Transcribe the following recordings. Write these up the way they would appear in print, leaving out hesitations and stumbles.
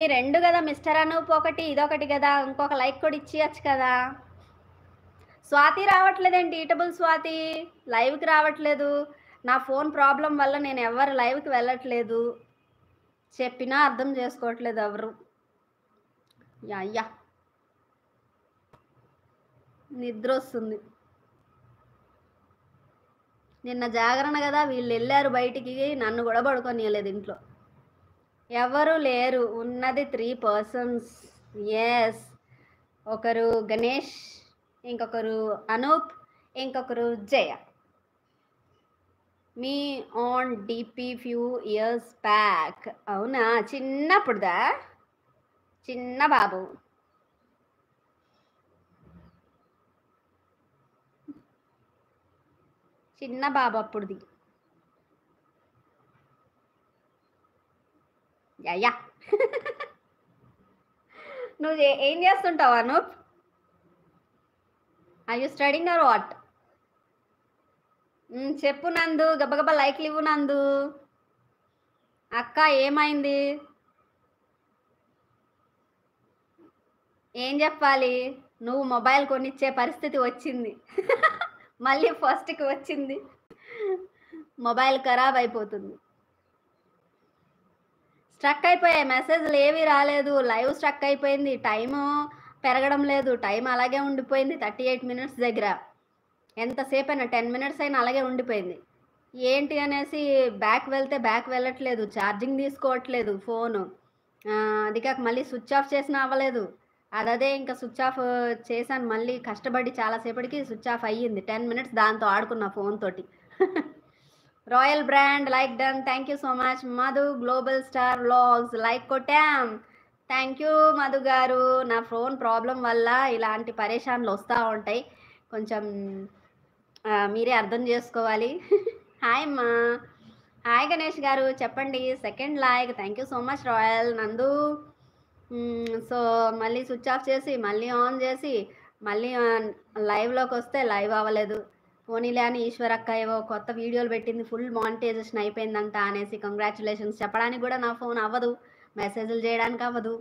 రెండు కదా మిస్టర్ అనూప్ ఒకటి ఇదొకటి కదా, ఇంకొక లైక్ కూడా ఇచ్చేయచ్చు కదా. స్వాతి రావట్లేదేంటి? ఈటబుల్ స్వాతి లైవ్కి రావట్లేదు. నా ఫోన్ ప్రాబ్లం వల్ల నేను ఎవరు లైవ్కి వెళ్ళట్లేదు. చెప్పినా అర్థం చేసుకోవట్లేదు ఎవరు. అయ్యా నిద్ర వస్తుంది. నిన్న జాగరణ కదా, వీళ్ళు వెళ్ళారు బయటికి, నన్ను కూడా పడుకోనియలేదు ఇంట్లో. ఎవరు లేరు, ఉన్నది 3 పర్సన్స్. ఎస్, ఒకరు గణేష్, ఇంకొకరు అనూప్, ఇంకొకరు జయ. మీ on DP few years back. అవునా, చిన్నప్పుడుదా? చిన్న బాబు. చిన్న బాబు అప్పుడుది. యా నువ్వు ఏం చేస్తుంటావు Anoop? Are you studying or what? చెప్పు నందు, గబగబా లైక్లు ఇవ్వు నందు. అక్క ఏమైంది? ఏం చెప్పాలి? నువ్వు మొబైల్ కొనిచ్చే పరిస్థితి వచ్చింది. మళ్ళీ ఫస్ట్కి వచ్చింది. మొబైల్ ఖరాబ్ అయిపోతుంది. స్ట్రక్ అయిపోయాయి, మెసేజ్లు ఏవి రాలేదు, లైవ్ స్ట్రక్ అయిపోయింది, టైము పెరగడం లేదు, టైం అలాగే ఉండిపోయింది 38 మినిట్స్ దగ్గర. ఎంతసేపు అయినా 10 మినిట్స్ అయినా అలాగే ఉండిపోయింది. ఏంటి అనేసి బ్యాక్ వెళ్తే బ్యాక్ వెళ్ళట్లేదు, ఛార్జింగ్ తీసుకోవట్లేదు ఫోను. అది కాక మళ్ళీ స్విచ్ ఆఫ్ చేసినా అవ్వలేదు. అదే ఇంకా స్విచ్ ఆఫ్ చేశాను, మళ్ళీ కష్టపడి చాలాసేపటికి స్విచ్ ఆఫ్ అయ్యింది. 10 మినిట్స్ దాంతో ఆడుకున్న ఫోన్ తోటి. Royal brand like done, thank you so much. Madhu global star vlogs like కొట్టాం. థ్యాంక్ యూ మధు గారు. నా ఫోన్ ప్రాబ్లం వల్ల ఇలాంటి పరేషాన్లు వస్తూ ఉంటాయి, కొంచెం మీరే అర్థం చేసుకోవాలి. హాయ్ అమ్మా. హాయ్ గణేష్ గారు, చెప్పండి. Second like, thank you so much royal నందు. సో మళ్ళీ స్విచ్ ఆఫ్ చేసి మళ్ళీ ఆన్ చేసి మళ్ళీ లైవ్లోకి వస్తే లైవ్ అవ్వలేదు. పోనీలే అని ఈశ్వరక్క ఏవో కొత్త వీడియోలు పెట్టింది, ఫుల్ మానిటైజేషన్ అయిపోయిందంట అనేసి కంగ్రాచులేషన్స్ చెప్పడానికి కూడా నా ఫోన్ అవ్వదు, మెసేజ్లు చేయడానికి అవ్వదు.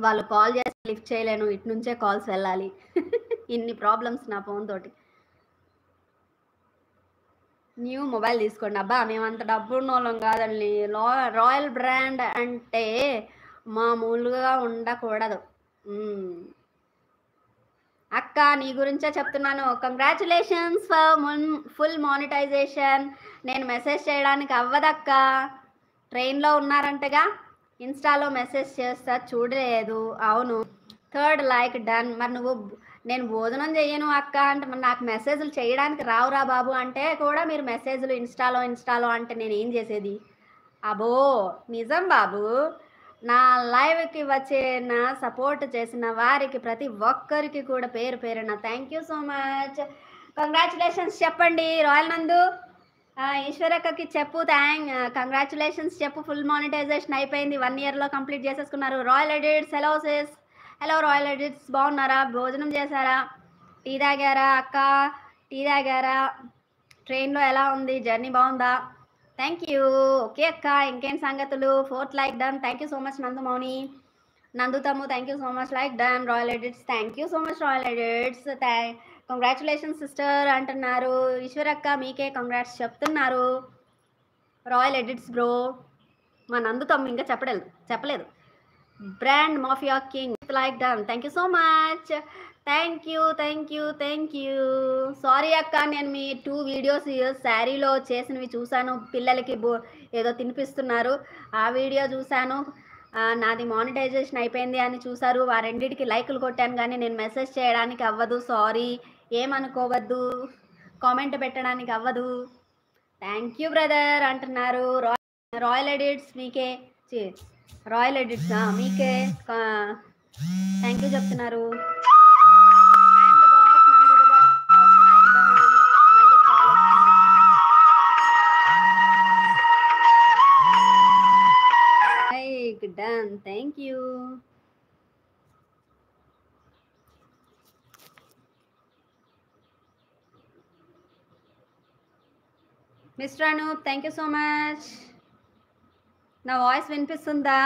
వాళ్ళు కాల్ చేసి లిఫ్ట్ చేయలేను, ఇటు నుంచే కాల్స్ వెళ్ళాలి. ఇన్ని ప్రాబ్లమ్స్ నా ఫోన్ తోటి. న్యూ మొబైల్ తీసుకోండి. అబ్బా మేమంత డబ్బు ఉన్నోళ్ళం కాదండి. రాయల్ బ్రాండ్ అంటే మామూలుగా ఉండకూడదు. అక్క నీ గురించే చెప్తున్నాను. Congratulations for full monetisation. నేను మెసేజ్ చేయడానికి అవ్వదక్క, ట్రైన్లో ఉన్నారంటగా, ఇన్స్టాలో మెసేజ్ చేస్తా చూడలేదు. అవును, థర్డ్ లైక్ డన్. మరి నువ్వు నేను భోజనం చెయ్యను అక్క అంటే, మరి నాకు మెసేజ్లు చేయడానికి రావురా బాబు అంటే కూడా మీరు మెసేజ్లు ఇన్స్టాలో అంటే నేను ఏం చేసేది? అబో నిజం బాబు. నా లైవ్కి వచ్చిన సపోర్ట్ చేసిన వారికి ప్రతి ఒక్కరికి కూడా పేరు పేరున thank you so much. Congratulations చెప్పండి రాయల్ నందు. ఈశ్వరక్కకి చెప్పు కంగ్రాచులేషన్స్ చెప్పు, ఫుల్ మానిటైజేషన్ అయిపోయింది, 1 ఇయర్లో కంప్లీట్ చేసేసుకున్నారు. Royal edits hello says. Hello royal edits, బాగున్నారా? భోజనం చేశారా? టీ తాగారా అక్క? టీ తాగారా? ట్రైన్లో ఎలా ఉంది జర్నీ, బాగుందా? Thank you. ఓకే అక్క, ఇంకేం సంగతులు? 4th like done, thank you so much Nandu Mouni. Nandu తమ్ము thank you so much like done. Royal edits thank you so much royal edits. Congratulations sister అంటున్నారు. ఈశ్వరక్క మీకే కంగ్రాట్స్ చెప్తున్నారు. Royal edits bro. మా నందు తమ్ము ఇంకా చెప్పలేదు. Brand mafia king like done, thank you so much. Thank you. Sorry అక్క, నేను మీ 2 వీడియోస్ శారీలో చేసినవి చూశాను, పిల్లలకి ఏదో తినిపిస్తున్నారు, ఆ వీడియో చూశాను. నాది మానిటైజేషన్ అయిపోయింది అని చూసారు, ఆ రెండింటికి లైకులు కొట్టాను, కానీ నేను మెసేజ్ చేయడానికి అవ్వదు, సారీ, ఏమనుకోవద్దు, కామెంట్ పెట్టడానికి అవ్వదు. థ్యాంక్ యూ బ్రదర్ అంటున్నారు. రాయల్ ఎడిట్స్ మీకే, రాయల్ ఎడిట్స్ మీకే థ్యాంక్ యూ చెప్తున్నారు. Done, thank you. Mister Anoop thank you so much. నా వాయిస్ వినిపిస్తుందా?